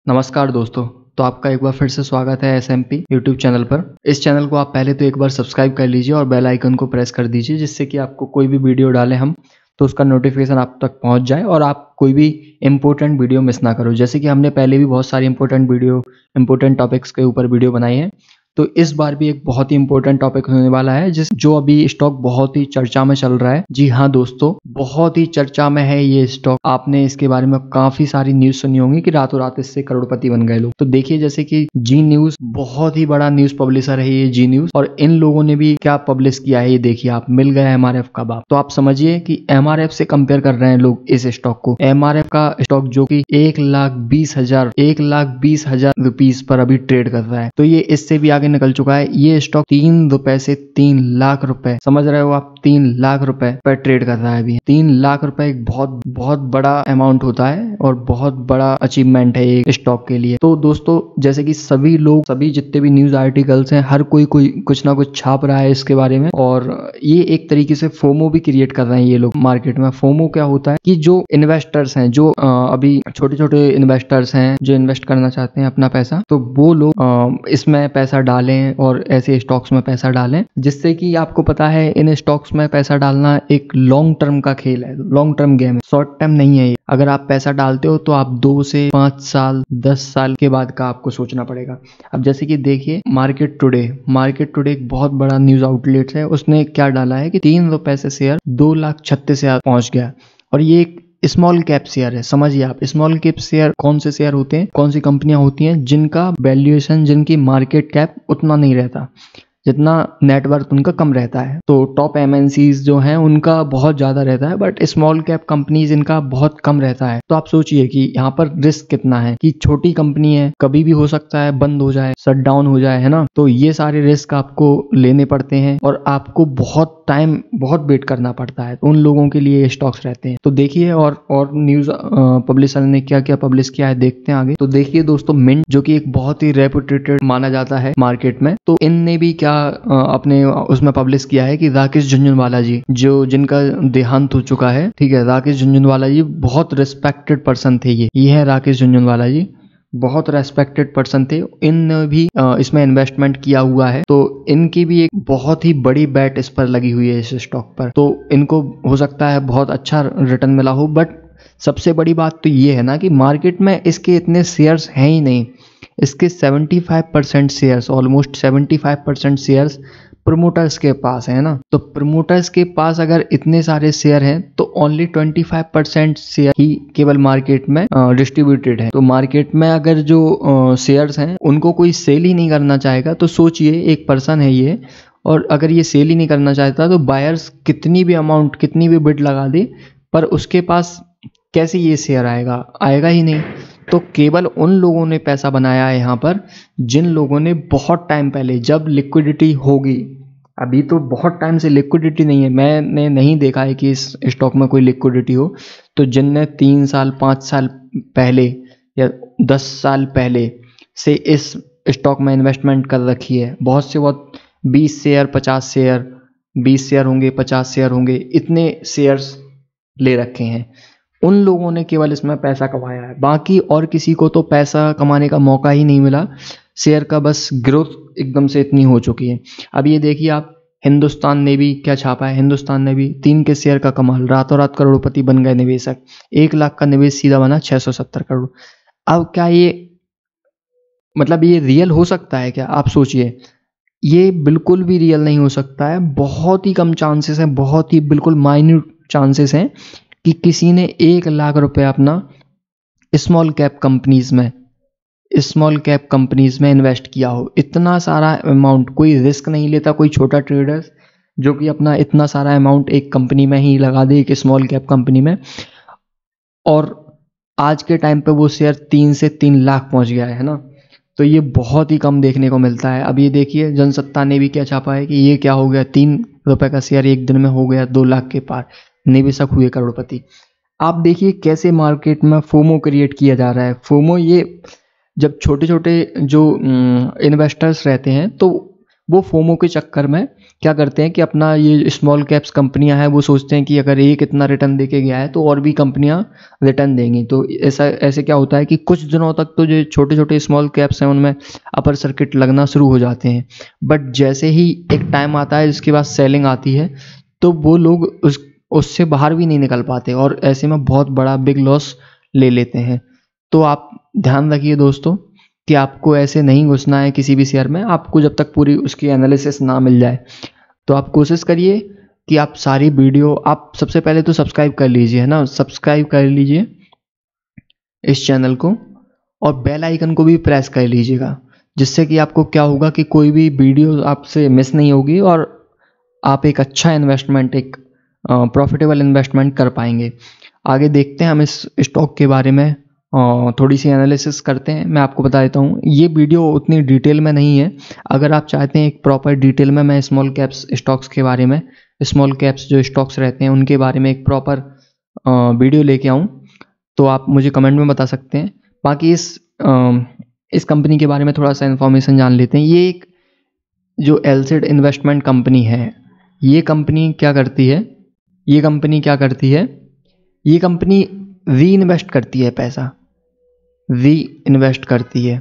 नमस्कार दोस्तों। तो आपका एक बार फिर से स्वागत है SMP यूट्यूब चैनल पर। इस चैनल को आप पहले तो एक बार सब्सक्राइब कर लीजिए और बेल आइकन को प्रेस कर दीजिए, जिससे कि आपको कोई भी वीडियो डालें हम तो उसका नोटिफिकेशन आप तक पहुंच जाए और आप कोई भी इम्पोर्टेंट वीडियो मिस ना करो। जैसे कि हमने पहले भी बहुत सारी इम्पोर्टेंट टॉपिक्स के ऊपर वीडियो बनाई है, तो इस बार भी एक बहुत ही इम्पोर्टेंट टॉपिक होने वाला है जो अभी स्टॉक बहुत ही चर्चा में चल रहा है। जी हाँ दोस्तों, बहुत ही चर्चा में है ये स्टॉक। आपने इसके बारे में काफी सारी न्यूज सुनी होंगी कि रातों रात इससे करोड़पति बन गए लोग। तो देखिए, जैसे कि जी न्यूज बहुत ही बड़ा न्यूज पब्लिशर है ये जी न्यूज, और इन लोगों ने भी क्या पब्लिश किया है ये देखिए आप। मिल गया MRF का बाप। तो आप समझिए कि MRF से कंपेयर कर रहे हैं लोग इस स्टॉक को। MRF का स्टॉक जो कि 1,20,000 रुपीज पर अभी ट्रेड कर रहा है, तो ये इससे भी आगे निकल चुका है। ये स्टॉक 3 रुपए से 3 लाख रुपए, समझ रहे हो आप, 3 लाख रुपए पर ट्रेड कर रहा है अभी। 3 लाख रुपए एक बहुत बहुत बड़ा अमाउंट होता है और बहुत बड़ा अचीवमेंट है एक स्टॉक के लिए। तो दोस्तों, जैसे कि सभी जितने भी न्यूज आर्टिकल्स हैं, हर कोई कुछ ना कुछ छाप रहा है इसके बारे में, और ये एक तरीके से फोमो भी क्रिएट कर रहे हैं ये लोग मार्केट में। फोमो क्या होता है कि जो इन्वेस्टर्स हैं, जो अभी छोटे छोटे इन्वेस्टर्स हैं जो इन्वेस्ट करना चाहते हैं अपना पैसा, तो वो लोग इसमें पैसा डालें और ऐसे स्टॉक्स में पैसा डालें, जिससे कि आपको पता है इन स्टॉक्स में पैसा डालना एक लॉन्ग टर्म का खेल है, लॉन्ग टर्म गेम है, शॉर्ट टर्म नहीं है ये। अगर आप पैसा डालते हो तो आप 2 से 5 साल 10 साल के बाद का आपको सोचना पड़ेगा। अब जैसे कि देखिए मार्केट टुडे एक बहुत बड़ा न्यूज आउटलेट है, उसने क्या डाला है कि 3 रुपए से शेयर 2,36,000 पहुंच गया। और ये एक स्मॉल कैप शेयर है। समझिए आप, स्मॉल कैप शेयर कौन से शेयर होते हैं, कौन सी कंपनियां होती हैं जिनका वैल्यूएशन, जिनकी मार्केट कैप उतना नहीं रहता, जितना नेटवर्थ उनका कम रहता है। तो टॉप MNCs जो हैं उनका बहुत ज्यादा रहता है, बट स्मॉल कैप कंपनीज इनका बहुत कम रहता है। तो आप सोचिए कि यहाँ पर रिस्क कितना है, कि छोटी कंपनी है, कभी भी हो सकता है बंद हो जाए, शट डाउन हो जाए, है ना। तो ये सारे रिस्क आपको लेने पड़ते हैं और आपको बहुत वेट करना पड़ता है। तो उन लोगों के लिए स्टॉक्स रहते हैं। तो देखिए और न्यूज पब्लिशर ने क्या क्या पब्लिश किया है, देखते हैं आगे। तो देखिए दोस्तों, मिंट जो कि एक बहुत ही रेपुटेटेड माना जाता है मार्केट में, तो इनने भी क्या अपने उसमें पब्लिश किया है कि राकेश झुनझुनवाला जी, जिनका देहांत हो चुका है, ठीक है। राकेश झुनझुनवाला जी बहुत रिस्पेक्टेड पर्सन थे। ये है राकेश झुनझुनवाला जी, बहुत रेस्पेक्टेड पर्सन थे। इन भी इसमें इन्वेस्टमेंट किया हुआ है, तो इनकी भी एक बहुत ही बड़ी बैट इस पर लगी हुई है, इस स्टॉक पर। तो इनको हो सकता है बहुत अच्छा रिटर्न मिला हो, बट सबसे बड़ी बात तो ये है ना कि मार्केट में इसके इतने शेयर्स हैं ही नहीं। इसके 75% शेयर्स, ऑलमोस्ट 75% शेयर्स प्रमोटर्स के पास है ना। तो प्रमोटर्स के पास अगर इतने सारे शेयर हैं, तो ओनली 25% शेयर ही केवल मार्केट में डिस्ट्रीब्यूटेड है। तो मार्केट में अगर जो शेयर्स हैं उनको कोई सेल ही नहीं करना चाहेगा, तो सोचिए एक पर्सन है ये, और अगर ये सेल ही नहीं करना चाहता तो बायर्स कितनी भी बिड लगा दे, पर उसके पास कैसे ये शेयर आएगा ही नहीं। तो केवल उन लोगों ने पैसा बनाया है यहाँ पर जिन लोगों ने बहुत टाइम पहले, जब लिक्विडिटी होगी, अभी तो बहुत टाइम से लिक्विडिटी नहीं है, मैंने नहीं देखा है कि इस स्टॉक में कोई लिक्विडिटी हो, तो जिनने 3 साल 5 साल पहले या 10 साल पहले से इस स्टॉक में इन्वेस्टमेंट कर रखी है, बहुत से बहुत 20 शेयर 50 शेयर 20 शेयर होंगे, 50 शेयर होंगे, इतने शेयर्स ले रखे हैं, उन लोगों ने केवल इसमें पैसा कमाया है। बाकी और किसी को तो पैसा कमाने का मौका ही नहीं मिला। शेयर का बस ग्रोथ एकदम से इतनी हो चुकी है। अब ये देखिए आप, हिंदुस्तान ने भी क्या छापा है, हिंदुस्तान ने भी 3 के शेयर का कमाल, रातों रात करोड़पति बन गए निवेशक। 1 लाख का निवेश सीधा बना 670 करोड़। अब क्या ये मतलब ये रियल हो सकता है क्या? आप सोचिए, ये बिल्कुल भी रियल नहीं हो सकता है। बहुत ही कम चांसेस है, बहुत ही बिल्कुल माइन्यूट चांसेस हैं कि किसी ने 1 लाख रुपए अपना स्मॉल कैप कंपनीज में इन्वेस्ट किया हो। इतना सारा अमाउंट कोई रिस्क नहीं लेता, कोई छोटा ट्रेडर जो कि अपना इतना सारा अमाउंट एक कंपनी में ही लगा दे, एक स्मॉल कैप कंपनी में, और आज के टाइम पे वो शेयर 3 से 3 लाख पहुंच गया है ना। तो ये बहुत ही कम देखने को मिलता है। अब ये देखिए, जनसत्ता ने भी क्या छापा है कि ये क्या हो गया, 3 रुपए का शेयर एक दिन में हो गया 2 लाख के पार, निवेशक हुए करोड़पति। आप देखिए कैसे मार्केट में फोमो क्रिएट किया जा रहा है। फोमो, ये जब छोटे छोटे जो इन्वेस्टर्स रहते हैं, तो वो फोमो के चक्कर में क्या करते हैं कि अपना ये स्मॉल कैप्स कंपनियां हैं वो सोचते हैं कि अगर एक इतना रिटर्न देके गया है तो और भी कंपनियां रिटर्न देंगी। तो ऐसे क्या होता है कि कुछ दिनों तक तो जो छोटे छोटे स्मॉल कैप्स हैं उनमें अपर सर्किट लगना शुरू हो जाते हैं, बट जैसे ही एक टाइम आता है जिसके बाद सेलिंग आती है तो वो लोग उससे बाहर भी नहीं निकल पाते और ऐसे में बहुत बड़ा बिग लॉस ले लेते हैं। तो आप ध्यान रखिए दोस्तों कि आपको ऐसे नहीं घुसना है किसी भी शेयर में, आपको जब तक पूरी उसकी एनालिसिस ना मिल जाए। तो आप कोशिश करिए कि आप सारी वीडियो, आप सबसे पहले तो सब्सक्राइब कर लीजिए, है ना, सब्सक्राइब कर लीजिए इस चैनल को और बेल आइकन को भी प्रेस कर लीजिएगा, जिससे कि आपको क्या होगा कि कोई भी वीडियो आपसे मिस नहीं होगी और आप एक अच्छा इन्वेस्टमेंट, एक प्रॉफिटेबल इन्वेस्टमेंट कर पाएंगे। आगे देखते हैं हम इस स्टॉक के बारे में थोड़ी सी एनालिसिस करते हैं। मैं आपको बता देता हूँ, ये वीडियो उतनी डिटेल में नहीं है। अगर आप चाहते हैं एक प्रॉपर डिटेल में मैं स्मॉल कैप्स स्टॉक्स के बारे में, स्मॉल कैप्स जो स्टॉक्स रहते हैं उनके बारे में एक प्रॉपर वीडियो लेके आऊँ तो आप मुझे कमेंट में बता सकते हैं। बाकी इस कंपनी के बारे में थोड़ा सा इन्फॉर्मेशन जान लेते हैं। ये एक जो एलसेड इन्वेस्टमेंट कंपनी है, ये कंपनी क्या करती है, ये कंपनी री इन्वेस्ट करती है, पैसा री इन्वेस्ट करती है।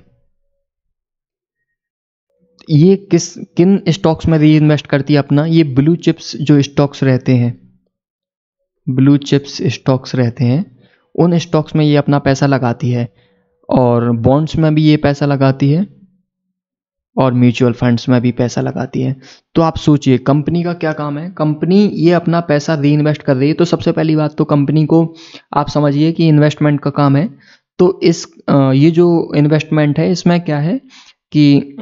ये किन स्टॉक्स में री इन्वेस्ट करती है अपना, ये ब्लू चिप्स जो स्टॉक्स रहते हैं, ब्लू चिप्स स्टॉक्स रहते हैं उन स्टॉक्स में ये अपना पैसा लगाती है और बॉन्ड्स में भी ये पैसा लगाती है और म्यूचुअल फंड्स में भी पैसा लगाती है। तो आप सोचिए कंपनी का क्या काम है, कंपनी ये अपना पैसा री इन्वेस्ट कर रही है। तो सबसे पहली बात तो कंपनी को आप समझिए कि इन्वेस्टमेंट का काम है। तो ये जो इन्वेस्टमेंट है इसमें क्या है कि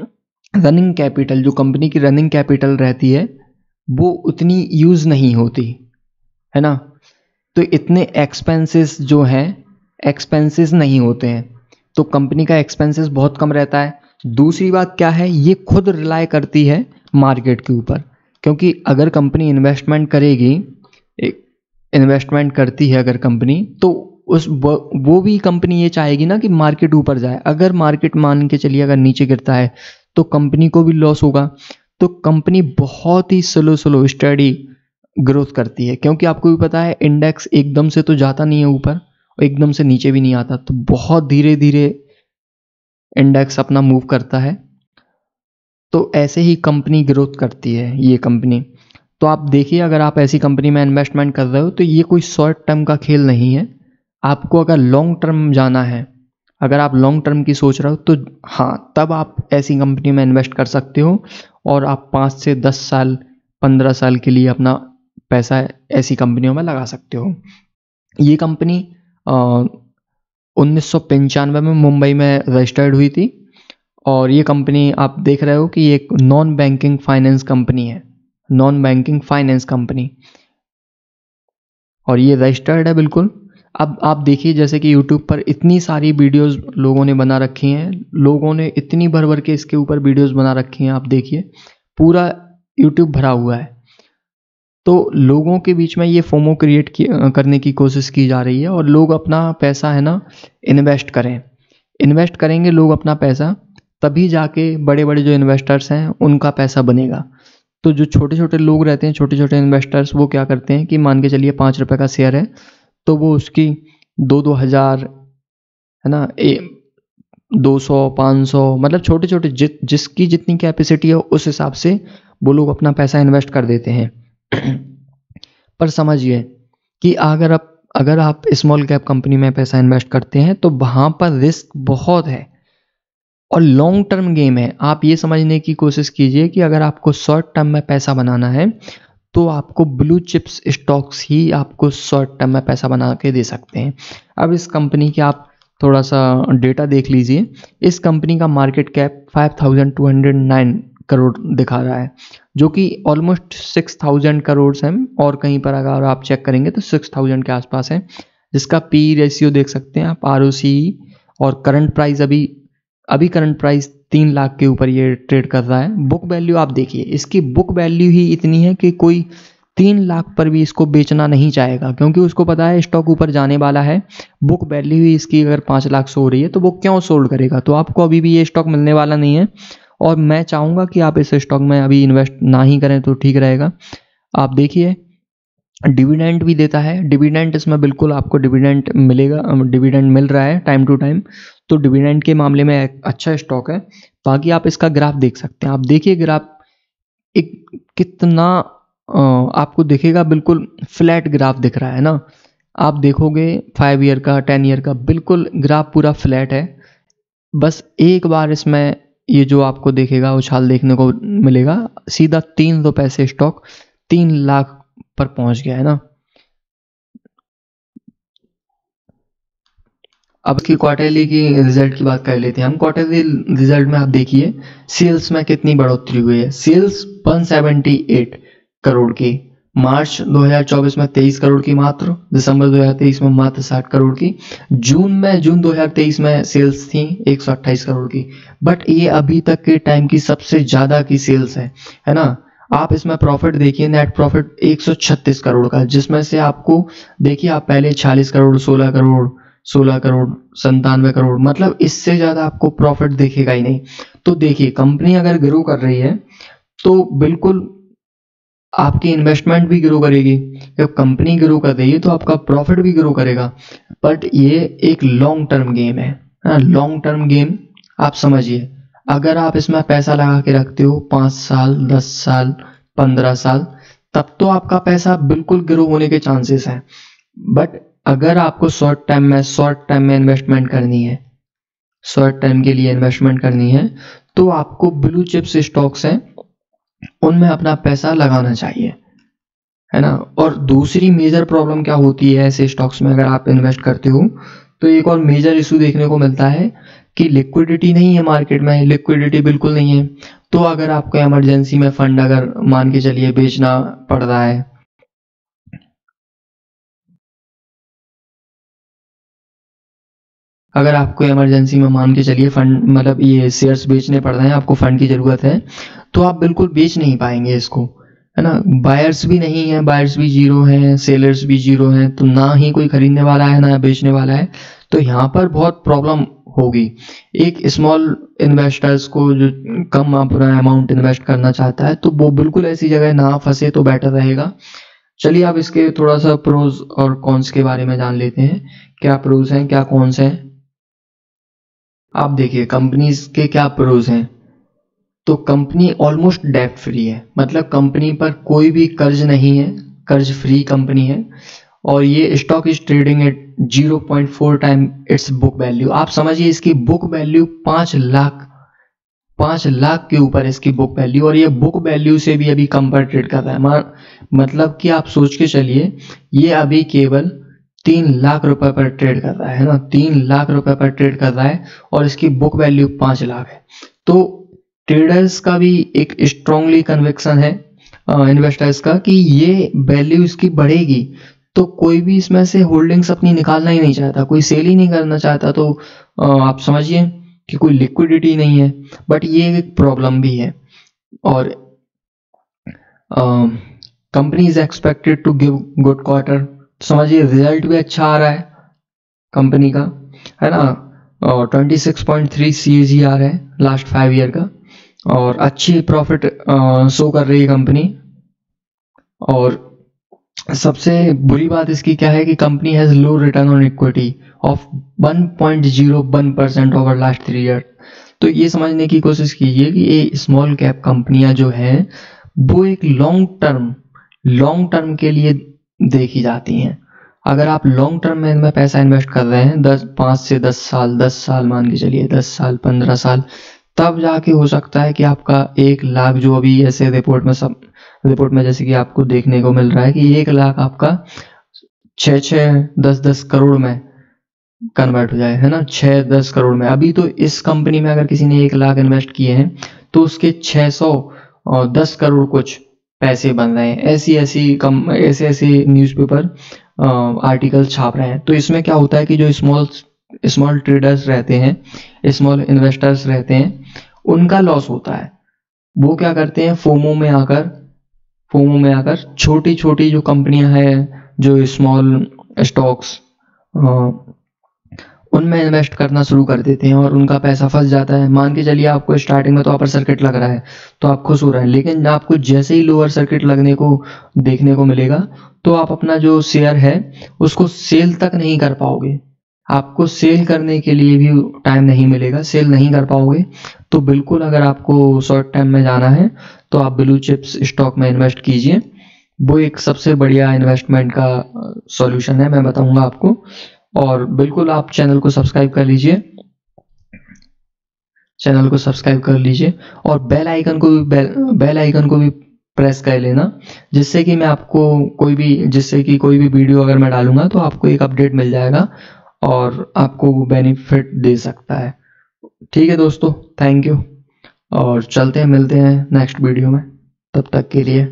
रनिंग कैपिटल, जो कंपनी की रनिंग कैपिटल रहती है वो उतनी यूज़ नहीं होती है ना, तो इतने एक्सपेंसेस जो हैं एक्सपेंसेस नहीं होते हैं, तो कंपनी का एक्सपेंसेस बहुत कम रहता है। दूसरी बात क्या है, ये खुद रिलाय करती है मार्केट के ऊपर, क्योंकि अगर कंपनी इन्वेस्टमेंट करती है अगर कंपनी, तो वो भी कंपनी ये चाहेगी ना कि मार्केट ऊपर जाए। अगर मार्केट मान के चलिए अगर नीचे गिरता है तो कंपनी को भी लॉस होगा। तो कंपनी बहुत ही स्लो स्टडी ग्रोथ करती है, क्योंकि आपको भी पता है इंडेक्स एकदम से तो जाता नहीं है ऊपर और एकदम से नीचे भी नहीं आता, तो बहुत धीरे धीरे इंडेक्स अपना मूव करता है। तो ऐसे ही कंपनी ग्रोथ करती है ये कंपनी। तो आप देखिए अगर आप ऐसी कंपनी में इन्वेस्टमेंट कर रहे हो तो ये कोई शॉर्ट टर्म का खेल नहीं है। आपको अगर लॉन्ग टर्म जाना है, अगर आप लॉन्ग टर्म की सोच रहे हो तो हाँ, तब आप ऐसी कंपनी में इन्वेस्ट कर सकते हो और आप 5 से 10 साल 15 साल के लिए अपना पैसा ऐसी कंपनियों में लगा सकते हो। ये कंपनी 1995 में मुंबई में रजिस्टर्ड हुई थी और ये कंपनी आप देख रहे हो कि ये एक नॉन बैंकिंग फाइनेंस कंपनी है, नॉन बैंकिंग फाइनेंस कंपनी, और ये रजिस्टर्ड है बिल्कुल। अब आप देखिए जैसे कि YouTube पर इतनी सारी वीडियोस लोगों ने बना रखी हैं, लोगों ने इतनी भर के इसके ऊपर वीडियोस बना रखी हैं, आप देखिए पूरा YouTube भरा हुआ है। तो लोगों के बीच में ये फोमो क्रिएट करने की कोशिश की जा रही है और लोग अपना पैसा है ना इन्वेस्ट करेंगे लोग अपना पैसा, तभी जाके बड़े बड़े जो इन्वेस्टर्स हैं उनका पैसा बनेगा। तो जो छोटे छोटे लोग रहते हैं, छोटे छोटे इन्वेस्टर्स, वो क्या करते हैं कि मान के चलिए 5 रुपये का शेयर है तो वो उसकी 2-2 हज़ार, है ना, 200 500, मतलब छोटे छोटे जिसकी जितनी कैपेसिटी है उस हिसाब से वो लोग अपना पैसा इन्वेस्ट कर देते हैं। पर समझिए कि अगर आप स्मॉल कैप कंपनी में पैसा इन्वेस्ट करते हैं तो वहाँ पर रिस्क बहुत है और लॉन्ग टर्म गेम है। आप ये समझने की कोशिश कीजिए कि अगर आपको शॉर्ट टर्म में पैसा बनाना है तो आपको ब्लू चिप्स स्टॉक्स ही आपको शॉर्ट टर्म में पैसा बना के दे सकते हैं। अब इस कंपनी के आप थोड़ा सा डेटा देख लीजिए। इस कंपनी का मार्केट कैप 5209 करोड़ दिखा रहा है, जो कि ऑलमोस्ट 6000 करोड़ है, और कहीं पर अगर आप चेक करेंगे तो 6000 के आसपास है, जिसका पी रेशियो देख सकते हैं आप, ROCE, और करंट प्राइस अभी करंट प्राइस 3 लाख के ऊपर ये ट्रेड कर रहा है। बुक वैल्यू आप देखिए, इसकी बुक वैल्यू ही इतनी है कि कोई 3 लाख पर भी इसको बेचना नहीं चाहेगा, क्योंकि उसको पता है स्टॉक ऊपर जाने वाला है। बुक वैल्यू ही इसकी अगर 5 लाख सो हो रही है तो वो क्यों सोल्ड करेगा। तो आपको अभी भी ये स्टॉक मिलने वाला नहीं है और मैं चाहूँगा कि आप इस स्टॉक में अभी इन्वेस्ट ना ही करें तो ठीक रहेगा। आप देखिए डिविडेंड भी देता है, डिविडेंड इसमें बिल्कुल आपको डिविडेंड मिलेगा, डिविडेंड मिल रहा है टाइम टू टाइम, तो डिविडेंड के मामले में एक अच्छा स्टॉक है। बाकी आप इसका ग्राफ देख सकते हैं, आप देखिए ग्राफ एक कितना आपको दिखेगा, बिल्कुल फ्लैट ग्राफ दिख रहा है ना। आप देखोगे 5 ईयर का 10 ईयर का बिल्कुल ग्राफ पूरा फ्लैट है। बस एक बार इसमें ये जो आपको देखेगा उछाल देखने को मिलेगा, सीधा 3 रुपए से स्टॉक 3 लाख पर पहुंच गया है ना। अब की क्वार्टरली की रिजल्ट की बात कर लेते हैं हम। क्वार्टरली रिजल्ट में आप देखिए सेल्स में कितनी बढ़ोतरी हुई है। सेल्स 178 करोड़ की, मार्च 2024 में 23 करोड़ की मात्र, दिसंबर 2023 में मात्र 60 करोड़ की, जून 2023 में सेल्स थी 128 करोड़ की। बट ये अभी तक के टाइम की सबसे ज्यादा की सेल्स है ना। आप इसमें प्रॉफिट देखिए, नेट प्रॉफिट 136 करोड़ का, जिसमें से आपको देखिए आप पहले 46 करोड़ 16 करोड़ 16 करोड़ 97 करोड़, मतलब इससे ज्यादा आपको प्रॉफिट दिखेगा ही नहीं। तो देखिए कंपनी अगर ग्रो कर रही है तो बिल्कुल आपकी इन्वेस्टमेंट भी ग्रो करेगी। जब कंपनी ग्रो कर रही है तो आपका प्रॉफिट भी ग्रो करेगा। बट ये एक लॉन्ग टर्म गेम है, लॉन्ग टर्म गेम आप समझिए। अगर आप इसमें पैसा लगा के रखते हो 5 साल 10 साल 15 साल, तब तो आपका पैसा बिल्कुल ग्रो होने के चांसेस हैं। बट अगर आपको शॉर्ट टाइम में इन्वेस्टमेंट करनी है, शॉर्ट टाइम के लिए इन्वेस्टमेंट करनी है, तो आपको ब्लू चिप्स स्टॉक्स हैं उनमें अपना पैसा लगाना चाहिए, है ना। और दूसरी मेजर प्रॉब्लम क्या होती है ऐसे स्टॉक्स में अगर आप इन्वेस्ट करते हो, तो एक और मेजर इशू देखने को मिलता है कि लिक्विडिटी नहीं है मार्केट में, लिक्विडिटी बिल्कुल नहीं है। तो अगर आपको इमरजेंसी में फंड अगर मान के चलिए बेचना पड़ रहा है, अगर आपको इमरजेंसी में मान के चलिए फंड मतलब ये शेयर्स बेचने पड़ रहे हैं, आपको फंड की जरूरत है, तो आप बिल्कुल बेच नहीं पाएंगे इसको, है ना। बायर्स भी नहीं है, बायर्स भी जीरो हैं, सेलर्स भी जीरो हैं, तो ना ही कोई खरीदने वाला है ना बेचने वाला है। तो यहाँ पर बहुत प्रॉब्लम होगी। एक स्मॉल इन्वेस्टर्स को जो कम अपना अमाउंट इन्वेस्ट करना चाहता है, तो वो बिल्कुल ऐसी जगह ना फंसे तो बेटर रहेगा। चलिए अब इसके थोड़ा सा प्रोज और कॉन्स के बारे में जान लेते हैं, क्या प्रोज हैं क्या कॉन्स हैं। आप देखिए कंपनीज के क्या प्रोज हैं। तो कंपनी ऑलमोस्ट डेट फ्री है, मतलब कंपनी पर कोई भी कर्ज नहीं है, कर्ज फ्री कंपनी है। और ये stock is trading at 0.4 time it's book value. आप समझिए इसकी बुक वैल्यू 5 लाख के ऊपर इसकी बुक वैल्यू, और ये बुक वैल्यू से भी अभी कम पर ट्रेड कर रहा है। मतलब कि आप सोच के चलिए ये अभी केवल 3 लाख रुपए पर ट्रेड कर रहा है ना, 3 लाख रुपए पर ट्रेड कर रहा है और इसकी बुक वैल्यू 5 लाख है। तो ट्रेडर्स का भी एक स्ट्रांगली कन्विक्शन है इन्वेस्टर्स का कि ये वैल्यू इसकी बढ़ेगी, तो कोई भी इसमें से होल्डिंग्स अपनी निकालना ही नहीं चाहता, कोई सेल ही नहीं करना चाहता। तो आप समझिए कि कोई लिक्विडिटी नहीं है। बट ये एक प्रॉब्लम भी है। और company is expected to give good quarter, समझिए रिजल्ट भी अच्छा आ रहा है कंपनी का, है ना। 26.3 CAGR है लास्ट 5 ईयर का, और अच्छी प्रॉफिट शो कर रही है कंपनी। और सबसे बुरी बात इसकी क्या है कि company has low return on equity of 1.01% over last 3 year. तो ये समझने की कोशिश कीजिए कि ये स्मॉल कैप कंपनियां जो हैं वो एक लॉन्ग टर्म के लिए देखी जाती हैं। अगर आप लॉन्ग टर्म में इनमें पैसा इन्वेस्ट कर रहे हैं 5 से 10 साल मान के चलिए 10 साल 15 साल, तब जाके हो सकता है कि आपका 1 लाख, जो अभी ऐसे रिपोर्ट में जैसे कि आपको देखने को मिल रहा है कि 1 लाख आपका 6-10 करोड़ में कन्वर्ट हो जाए, है ना, 6-10 करोड़ में। अभी तो इस कंपनी में अगर किसी ने 1 लाख इन्वेस्ट किए हैं तो उसके 610 करोड़ कुछ पैसे बन रहे हैं। ऐसे न्यूज़पेपर आर्टिकल छाप रहे हैं। तो इसमें क्या होता है कि जो स्मॉल ट्रेडर्स रहते हैं, स्मॉल इन्वेस्टर्स रहते हैं, उनका लॉस होता है। वो क्या करते हैं, फोमो में आकर छोटी छोटी जो कंपनियां हैं, जो स्मॉल स्टॉक्स, उनमें इन्वेस्ट करना शुरू कर देते हैं और उनका पैसा फंस जाता है। मान के चलिए आपको स्टार्टिंग में तो अपर सर्किट लग रहा है तो आप खुश हो रहे हैं, लेकिन आपको जैसे ही लोअर सर्किट लगने को देखने को मिलेगा तो आप अपना जो शेयर है उसको सेल तक नहीं कर पाओगे। आपको सेल करने के लिए भी टाइम नहीं मिलेगा, सेल नहीं कर पाओगे। तो बिल्कुल अगर आपको शॉर्ट टाइम में जाना है तो आप ब्लू चिप्स स्टॉक में इन्वेस्ट कीजिए। वो एक सबसे बढ़िया इन्वेस्टमेंट का सॉल्यूशन है, मैं बताऊंगा आपको। और बिल्कुल आप चैनल को सब्सक्राइब कर लीजिए, चैनल को सब्सक्राइब कर लीजिए और बेल आइकन को भी प्रेस कर लेना, जिससे कि कोई भी वीडियो अगर मैं डालूंगा तो आपको एक अपडेट मिल जाएगा और आपको वो बेनिफिट दे सकता है। ठीक है दोस्तों, थैंक यू और चलते हैं, मिलते हैं नेक्स्ट वीडियो में, तब तक के लिए